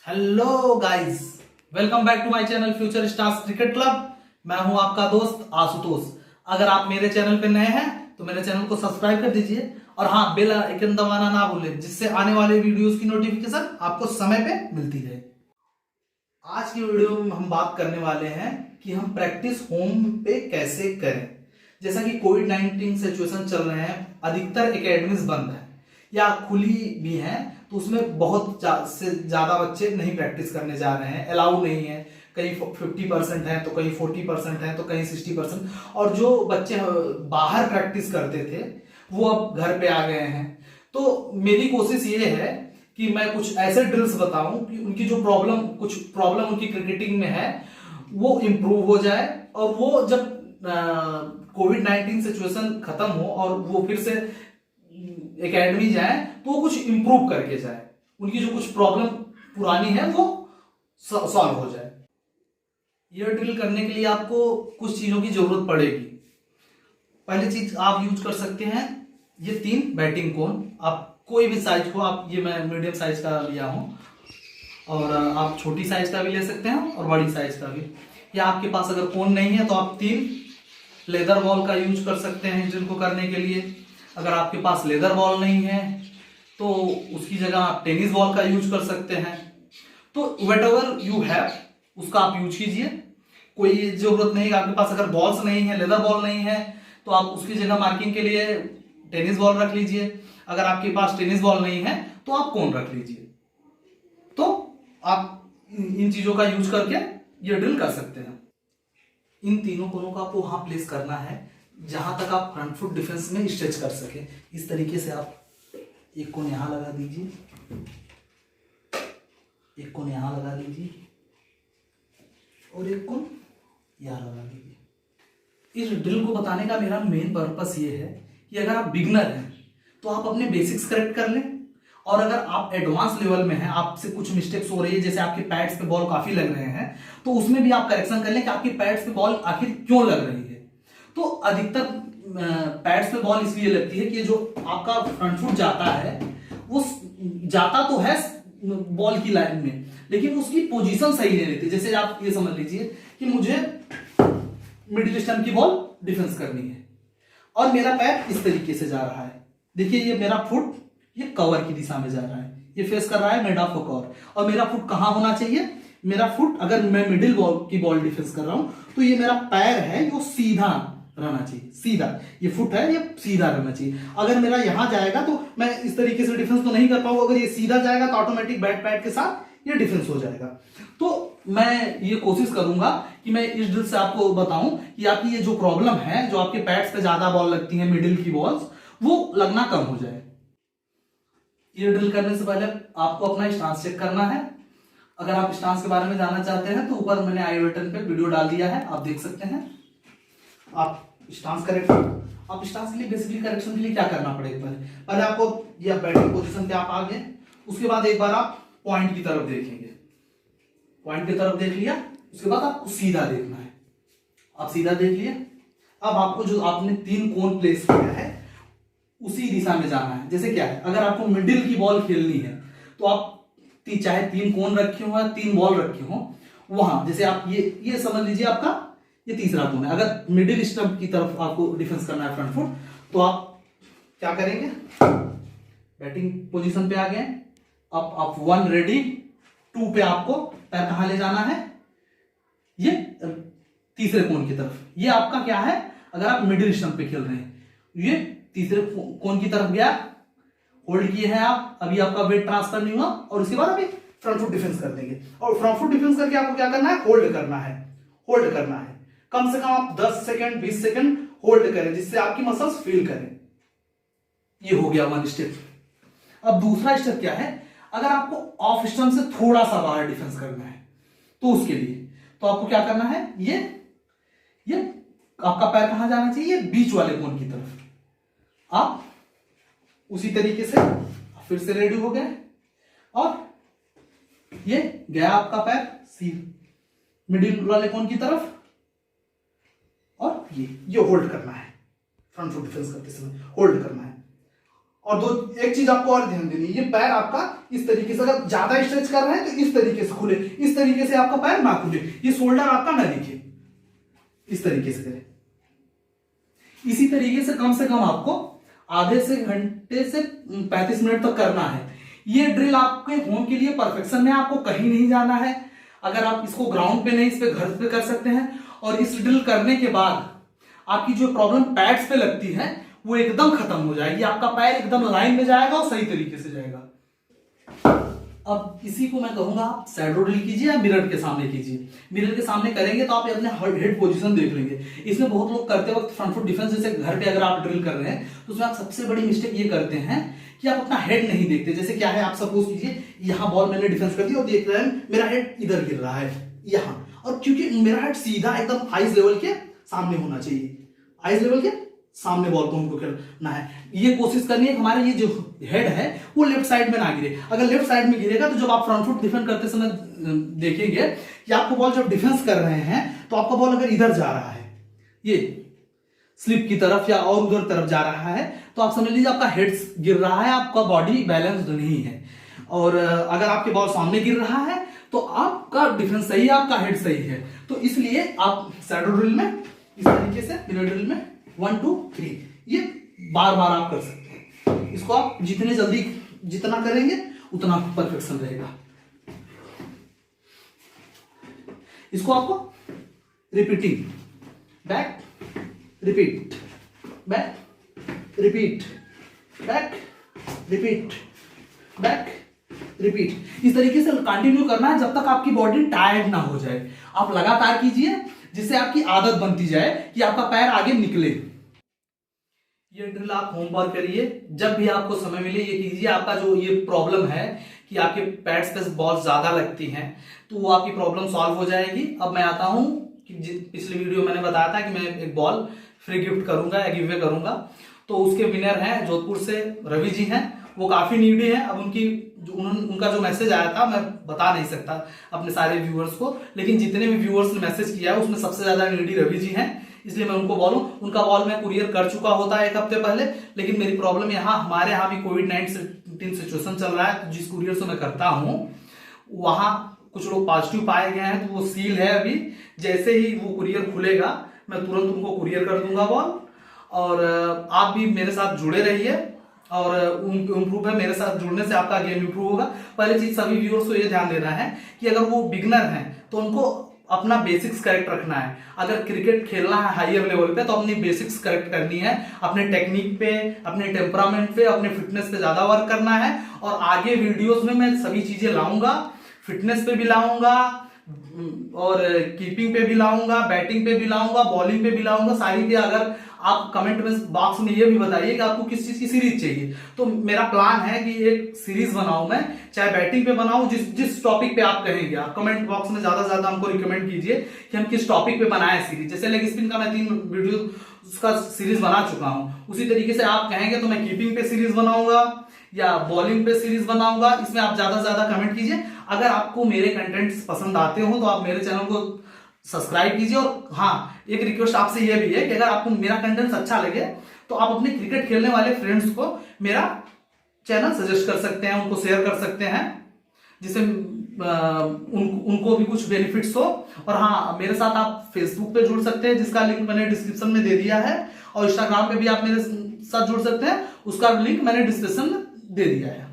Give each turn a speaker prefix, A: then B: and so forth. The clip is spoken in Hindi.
A: Hello guys, welcome back to my channel future stars cricket club. मैं हूं आपका दोस्त आशुतोष। अगर आप मेरे चैनल पे नए हैं तो मेरे चैनल को सब्सक्राइब कर दीजिए और हाँ, बेल आइकन दबाना ना भूलें, जिससे आने वाले वीडियोस की नोटिफिकेशन आपको समय पे मिलती रहे। आज की वीडियो में हम बात करने वाले हैं कि हम प्रैक्टिस होम पे कैसे करें। जैसा कि कोविड-19 सिचुएशन चल रहे हैं, अधिकतर एकेडमीज बंद है या खुली भी हैं, तो उसमें बहुत से ज्यादा बच्चे नहीं प्रैक्टिस करने जा रहे हैं, अलाउ नहीं है। कहीं 50% है तो कहीं 40% है तो कहीं 60%। और जो बच्चे बाहर प्रैक्टिस करते थे वो अब घर पे आ गए हैं। तो मेरी कोशिश ये है कि मैं कुछ ऐसे ड्रिल्स बताऊं कि उनकी जो कुछ प्रॉब्लम उनकी क्रिकेटिंग में है वो इम्प्रूव हो जाए, और वो जब कोविड-19 सिचुएशन खत्म हो और वो फिर से एकेडमी जाए तो वो कुछ इम्प्रूव करके जाए, उनकी जो कुछ प्रॉब्लम पुरानी है वो सॉल्व हो जाए। ये ड्रिल करने के लिए आपको कुछ चीजों की जरूरत पड़ेगी। पहली चीज आप यूज कर सकते हैं ये 3 बैटिंग कोन। आप कोई भी साइज को, आप ये मैं मीडियम साइज का लिया हूं, और आप छोटी साइज का भी ले सकते हैं और बड़ी साइज का भी। या आपके पास अगर कोन नहीं है तो आप 3 लेदर बॉल का यूज कर सकते हैं ड्रिल को करने के लिए। अगर आपके पास लेदर बॉल नहीं है तो उसकी जगह आप टेनिस बॉल का यूज कर सकते हैं। तो वेट एवर यू हैव उसका आप यूज कीजिए। कोई जरूरत नहीं है आपके पास, अगर बॉल्स नहीं है, लेदर बॉल नहीं है, तो आप उसकी जगह मार्किंग के लिए टेनिस बॉल रख लीजिए। अगर आपके पास टेनिस बॉल नहीं है तो आप कोन रख लीजिए। तो आप इन चीजों का यूज करके ये ड्रिल कर सकते हैं। इन तीनों कोनों को आपको वहां प्लेस करना है जहां तक आप फ्रंट फुट डिफेंस में स्ट्रेच कर सके। इस तरीके से आप एक कोन यहां लगा दीजिए, एक कोन यहां लगा दीजिए और एक कोन यहां लगा दीजिए। इस ड्रिल को बताने का मेरा मेन पर्पस ये है कि अगर आप बिगनर हैं तो आप अपने बेसिक्स करेक्ट कर लें, और अगर आप एडवांस लेवल में हैं, आपसे कुछ मिस्टेक्स हो रही है, जैसे आपके पैड्स पे बॉल काफी लग रहे हैं, तो उसमें भी आप करेक्शन कर लें कि आपके पैड्स पे बॉल आखिर क्यों लग रही है। तो अधिकतर पैड्स पे बॉल इसलिए लगती है कि जो आपका फ्रंट फुट जाता है वो जाता तो है बॉल की लाइन में, लेकिन उसकी पोजीशन सही नहीं रहती। जैसे आप ये समझ लीजिए कि मुझे मिडिल स्टंप की बॉल डिफेंस करनी है और मेरा पैर इस तरीके से जा रहा है। देखिए ये मेरा फुट ये कवर की दिशा में जा रहा है, ये फेस कर रहा है मिड ऑफ कवर, और मेरा फुट कहां होना चाहिए? मेरा फुट, अगर मैं मिडिल बॉल की बॉल डिफेंस कर रहा हूं तो ये मेरा पैर है जो सीधा रहना चाहिए, सीधा। ये फुट है, ये सीधा रहना चाहिए। अगर मेरा यहां जाएगा तो मैं इस तरीके से डिफेंस तो नहीं कर पाऊंगा। अगर ये सीधा जाएगा तो ऑटोमेटिक बैट पैड के साथ ये डिफेंस हो जाएगा। तो मैं ये कोशिश करूंगा कि मैं इस ड्रिल से आपको बताऊं कि आपकी ये जो प्रॉब्लम है, जो आपके पैड्स पे ज्यादा बॉल लगती है मिडिल की बॉल्स, वो लगना कम हो जाए। ये ड्रिल करने से पहले आपको अपना स्टांस चेक करना है। अगर आप स्टांस के बारे में जानना चाहते हैं तो ऊपर मैंने आई बटन पे वीडियो डाल दिया है, आप देख सकते हैं। आप स्टांस करेक्ट, आप स्टांस के लिए बेसिकली करेक्शन के लिए क्या करना पड़ेगा? पहले आपको ये बैटिंग पोजीशन पे आप आ गए, उसके बाद एक बार आप पॉइंट की तरफ देखेंगे। पॉइंट की तरफ देख लिया, उसके बाद आपको सीधा देखना है। आप सीधा देख लिए, अब आपको जो आपने 3 कोन प्लेस किया है उसी दिशा में जाना है। जैसे क्या है, अगर आपको मिडिल की बॉल खेलनी है तो आप चाहे 3 कोन रखे हो या 3 बॉल रखे हो, वहां जैसे आप ये समझ लीजिए आपका ये तीसरा कोन है। अगर मिडिल स्टंप की तरफ आपको डिफेंस करना है फ्रंट फुट, तो आप क्या करेंगे? बैटिंग पोजीशन पे आ गए, अब आप 1 रेडी, 2 पे आपको पैर कहां ले जाना है? ये तीसरे कोन की तरफ। ये आपका क्या है? अगर आप मिडिल स्टंप पे खेल रहे हैं, ये तीसरे कोन की तरफ गया, होल्ड किए हैं आप, अभी आपका वेट ट्रांसफर नहीं हुआ, और उसके बाद अभी फ्रंट फुट डिफेंस कर देंगे। और फ्रंट फुट डिफेंस करके आपको क्या करना है? होल्ड करना है। होल्ड करना है, कम से कम आप 10 सेकंड 20 सेकंड होल्ड करें, जिससे आपकी मसल्स फील करें। ये हो गया 1 स्टेप। अब दूसरा स्टेप क्या है? अगर आपको ऑफ स्टंप से थोड़ा सा बाहर डिफेंस करना है तो उसके लिए तो आपको क्या करना है? ये आपका पैर कहां जाना चाहिए? बीच वाले कोन की तरफ। आप उसी तरीके से फिर से रेडी हो गए, और ये गया आपका पैर मिडिल वाले कोन की तरफ, और ये होल्ड करना है। फ्रंट फुट डिफेंस करते समय होल्ड करना है। और एक चीज आपको और ध्यान देनी है, ये पैर आपका इस तरीके से, अगर ज्यादा स्ट्रेच कर रहे हैं तो इस तरीके से खुले, इस तरीके से आपका पैर ना खुले, ये शोल्डर आपका ना दिखे, इस तरीके से करें। इसी तरीके से कम आपको आधे से घंटे से 35 मिनट तक करना है। ये ड्रिल आपके होम के लिए परफेक्शन है, आपको कहीं नहीं जाना है। अगर आप इसको ग्राउंड पे नहीं, इस पे घर पे कर सकते हैं। और इस ड्रिल करने के बाद आपकी जो प्रॉब्लम पैड्स पे लगती है वो एकदम खत्म हो जाएगी, आपका पैर एकदम लाइन में जाएगा और सही तरीके से जाएगा। अब इसी को मैं कहूंगा आप शैडो ड्रिल कीजिए या मिरर के सामने कीजिए। मिरर के सामने करेंगे तो आप अपने हेड पोजीशन देख लेंगे। इसमें बहुत लोग करते वक्त फ्रंट फुट डिफेंस, जैसे घर पे अगर आप ड्रिल कर रहे हैं तो उसमें आप सबसे बड़ी मिस्टेक ये करते हैं कि आप अपना हेड नहीं देखते। जैसे क्या है, आप सपोज कीजिए यहाँ बॉल मैंने डिफेंस कर दी और देख रहे हैं मेरा हेड इधर गिर रहा है यहाँ, और क्योंकि मेरा हेड सीधा एकदम आइज लेवल के सामने होना चाहिए, आइज लेवल के सामने बॉल को हमको खेलना है। ये कोशिश करनी है कि हमारा ये जो हेड है वो लेफ्ट साइड में ना गिरे। अगर लेफ्ट साइड में गिरेगा तो जब आप फ्रंट फुट डिफेंस करते समय देखेंगे कि आपको बॉल जब डिफेंस कर रहे हैं तो आपका बॉल अगर इधर जा रहा है, ये स्लिप की तरफ या और उधर तरफ जा रहा है, तो आप समझ लीजिए आपका हेड गिर रहा है, आपका बॉडी बैलेंस नहीं है। और अगर आपके बॉल सामने गिर रहा है तो आपका डिफेंस सही है, आपका हेड सही है। तो इसलिए आप शैडो ड्रिल में इस तरीके से, मिरर ड्रिल में 1 2 3 ये बार बार आप कर सकते हैं। इसको आप जितने जल्दी जितना करेंगे उतना परफेक्शन रहेगा। इसको आपको repeating, back repeat, back repeat, back repeat, back repeat, इस तरीके से कंटिन्यू करना है जब तक आपकी बॉडी टायर्ड ना हो जाए। आप लगातार कीजिए जिससे आपकी आदत बनती जाए कि आपका पैर आगे निकले। ये ड्रिल आप होम पर करिए, जब भी आपको समय मिले ये कीजिए। आपका जो ये प्रॉब्लम है कि आपके पैड्स पे बॉल ज्यादा लगती हैं तो वो आपकी प्रॉब्लम सॉल्व हो जाएगी। अब मैं आता हूं कि पिछले वीडियो मैंने बताया था कि मैं एक बॉल फ्री गिफ्ट करूंगा या गिव अवे करूंगा, तो उसके विनर हैं जोधपुर से रवि जी हैं। वो काफी नीडी है। अब उनका जो मैसेज आया था मैं बता नहीं सकता अपने सारे व्यूअर्स को, लेकिन जितने भी व्यूअर्स ने मैसेज किया है उसमें सबसे ज्यादा नीडी रवि जी हैं, इसलिए मैं उनको बोलूं। उनका बॉल मैं कुरियर कर चुका होता है 1 हफ्ते पहले, लेकिन मेरी प्रॉब्लम हमारे यहाँ भी कोविड-19 सिचुएशन चल रहा है, तो जिस कुरियर से मैं करता हूँ वहां कुछ लोग पॉजिटिव पाए गए हैं, तो वो सील है अभी। जैसे ही वो कुरियर खुलेगा मैं तुरंत उनको कुरियर कर दूंगा बॉल। और आप भी मेरे साथ जुड़े रहिए और इम्प्रूव है, मेरे साथ जुड़ने से आपका गेम इम्प्रूव होगा। पहले चीज सभी व्यूअर्स को ये ध्यान देना है कि अगर वो बिगनर हैं तो उनको अपना बेसिक्स करेक्ट रखना है। अगर क्रिकेट खेलना है हायर लेवल पे तो अपनी बेसिक्स करेक्ट करनी है, अपने टेक्निक पे, अपने टेम्परामेंट पे, अपने फिटनेस पे ज्यादा वर्क करना है। और आगे वीडियोस में मैं सभी चीजें लाऊंगा, फिटनेस पे भी लाऊंगा और कीपिंग पे भी लाऊंगा, बैटिंग पे भी लाऊंगा, बॉलिंग पे भी लाऊंगा, सारी पे। अगर आप कमेंट में बॉक्स में ये भी बताइए कि आपको किस चीज की सीरीज चाहिए, तो मेरा प्लान है कि एक सीरीज बनाऊं मैं, चाहे बैटिंग पे बनाऊं, जिस टॉपिक पे आप कहेंगे। आप कमेंट बॉक्स में ज्यादा ज्यादा हमको रिकमेंड कीजिए कि हम किस टॉपिक पे बनाएं सीरीज। जैसे लेग स्पिन का मैं 3 वीडियो उसका सीरीज बना चुका हूं, उसी तरीके से आप कहेंगे तो मैं कीपिंग पे सीरीज बनाऊंगा या बॉलिंग पे सीरीज बनाऊंगा। इसमें आप ज्यादा से ज्यादा कमेंट कीजिए। अगर आपको मेरे कंटेंट्स पसंद आते हो तो आप मेरे चैनल को सब्सक्राइब कीजिए। और हाँ, एक रिक्वेस्ट आपसे यह भी है कि अगर आपको मेरा कंटेंट अच्छा लगे तो आप अपने क्रिकेट खेलने वाले फ्रेंड्स को मेरा चैनल सजेस्ट कर सकते हैं, उनको शेयर कर सकते हैं, जिससे उनको भी कुछ बेनिफिट्स हो। और हाँ, मेरे साथ आप फेसबुक पे जुड़ सकते हैं जिसका लिंक मैंने डिस्क्रिप्शन में दे दिया है, और इंस्टाग्राम पे भी आप मेरे साथ जुड़ सकते हैं, उसका लिंक मैंने डिस्क्रिप्शन में दे दिया है।